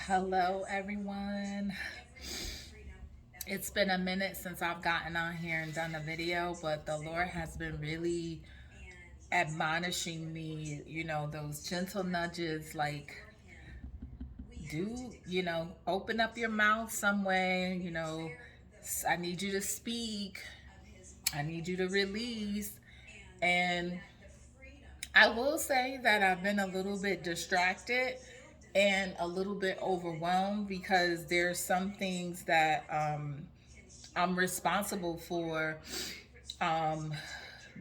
Hello, everyone. It's been a minute since I've gotten on here and done a video, but the Lord has been really admonishing me, those gentle nudges like, open up your mouth some way, I need you to speak, I need you to release. And I will say that I've been a little bit distracted and a little bit overwhelmed because there's some things that I'm responsible for, um,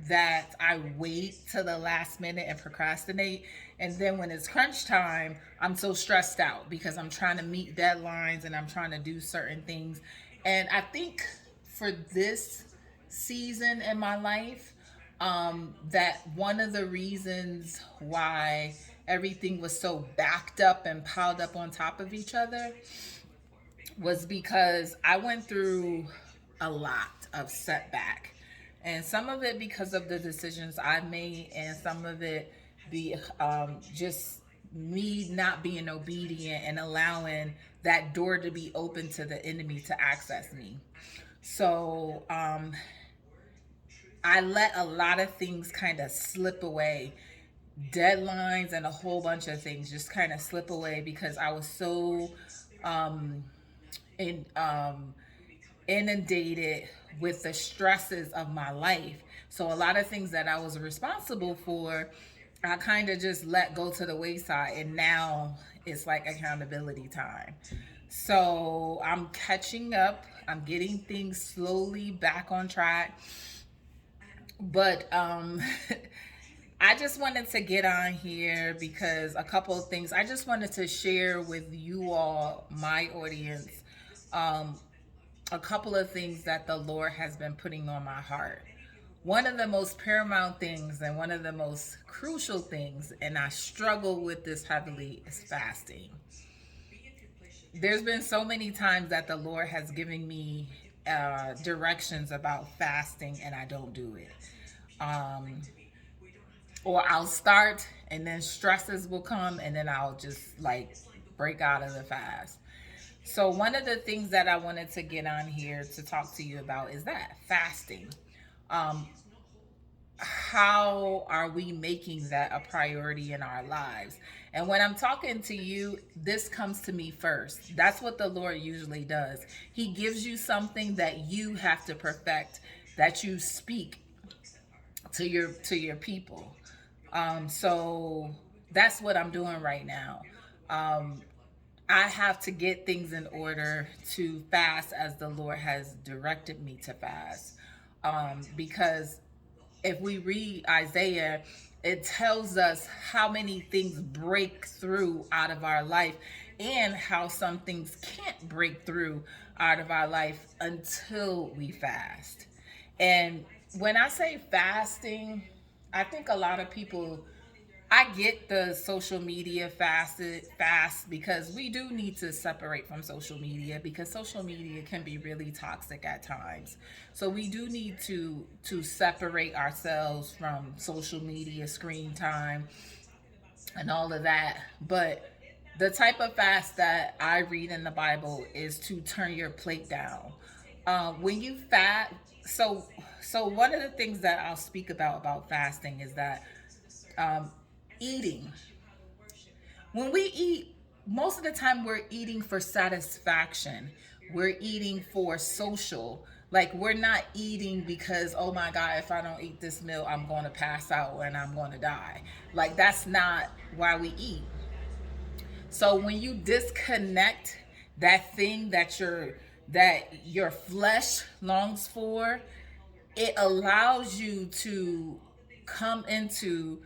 that I wait to the last minute and procrastinate. And then when it's crunch time, I'm so stressed out because I'm trying to meet deadlines and I'm trying to do certain things. And I think for this season in my life, that one of the reasons why everything was so backed up and piled up on top of each other was because I went through a lot of setback. And some of it because of the decisions I made, and some of it be just me not being obedient and allowing that door to be open to the enemy to access me. So I let a lot of things kind of slip away, deadlines and a whole bunch of things just kind of slip away because I was so um, in inundated with the stresses of my life. So a lot of things that I was responsible for, I kind of just let go to the wayside, and now it's like accountability time. So I'm catching up. I'm getting things slowly back on track. But I just wanted to get on here because a couple of things I just wanted to share with you all, my audience, um, a couple of things that the Lord has been putting on my heart. One of the most paramount things and one of the most crucial things, and I struggle with this heavily, is fasting. There's been so many times that the Lord has given me directions about fasting, and I don't do it. Um, or I'll start, and then stresses will come, and then I'll just like break out of the fast. So, one of the things that I wanted to get on here to talk to you about is that fasting. Um, how are we making that a priority in our lives? And when I'm talking to you, this comes to me first. That's what the Lord usually does. He gives you something that you have to perfect, that you speak to your people. So that's what I'm doing right now. Um, I have to get things in order to fast as the Lord has directed me to fast. Because if we read Isaiah, it tells us how many things break through out of our life and how some things can't break through out of our life until we fast. And when I say fasting, I think a lot of people, I get the social media fast because we do need to separate from social media because social media can be really toxic at times. So we do need to separate ourselves from social media screen time and all of that. But the type of fast that I read in the Bible is to turn your plate down. When you fast, so so one of the things that I'll speak about fasting is that um, eating. When we eat, most of the time we're eating for satisfaction. We're eating for social. Like we're not eating because, oh my God, if I don't eat this meal, I'm going to pass out and I'm going to die. Like that's not why we eat. So when you disconnect that thing that your flesh longs for, it allows you to come into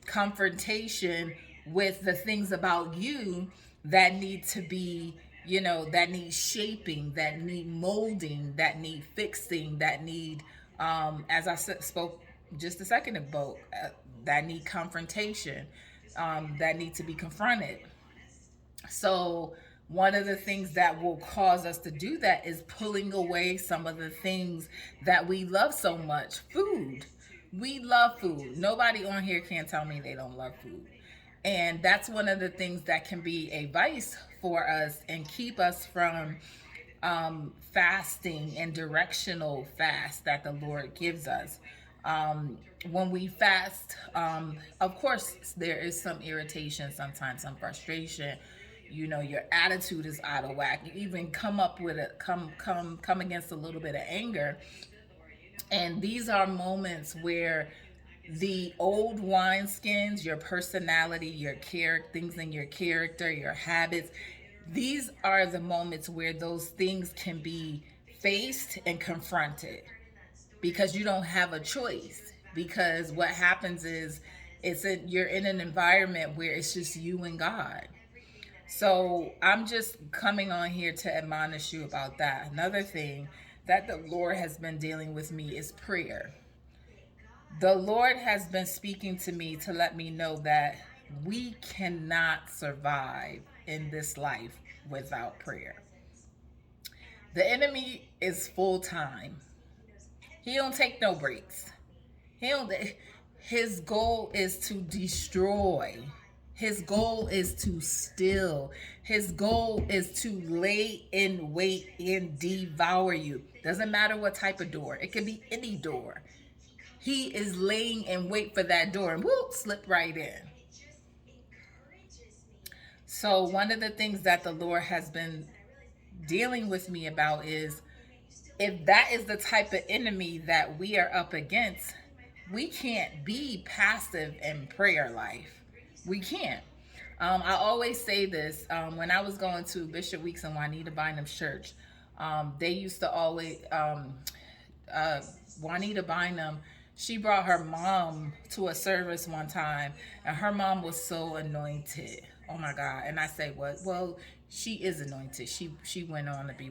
confrontation with the things about you that need to be, that need shaping, that need molding, that need fixing, that need, as I spoke just a second ago, that need confrontation, that need to be confronted. So, one of the things that will cause us to do that is pulling away some of the things that we love so much. Food. We love food. Nobody on here can tell me they don't love food. And that's one of the things that can be a vice for us and keep us from fasting and directional fast that the Lord gives us. When we fast, of course, there is some irritation, sometimes some frustration. You know, your attitude is out of whack. You even come up with a come against a little bit of anger, and these are moments where the old wineskins, your personality, your character, things in your character, your habits, these are the moments where those things can be faced and confronted because you don't have a choice. Because what happens is you're in an environment where it's just you and God. So I'm just coming on here to admonish you about that. Another thing that the Lord has been dealing with me is prayer. The Lord has been speaking to me to let me know that we cannot survive in this life without prayer. The enemy is full time. He don't take no breaks. He don't. His goal is to destroy. His goal is to steal. His goal is to lay in wait and devour you. Doesn't matter what type of door. It could be any door. He is laying in wait for that door and whoop, slip right in. So one of the things that the Lord has been dealing with me about is, if that is the type of enemy that we are up against, we can't be passive in prayer life. We can't. I always say this, when I was going to Bishop Weeks and Juanita Bynum's church, they used to always, Juanita Bynum, she brought her mom to a service one time, and her mom was so anointed. Oh my God. And I say, what? Well, she is anointed. She went on to be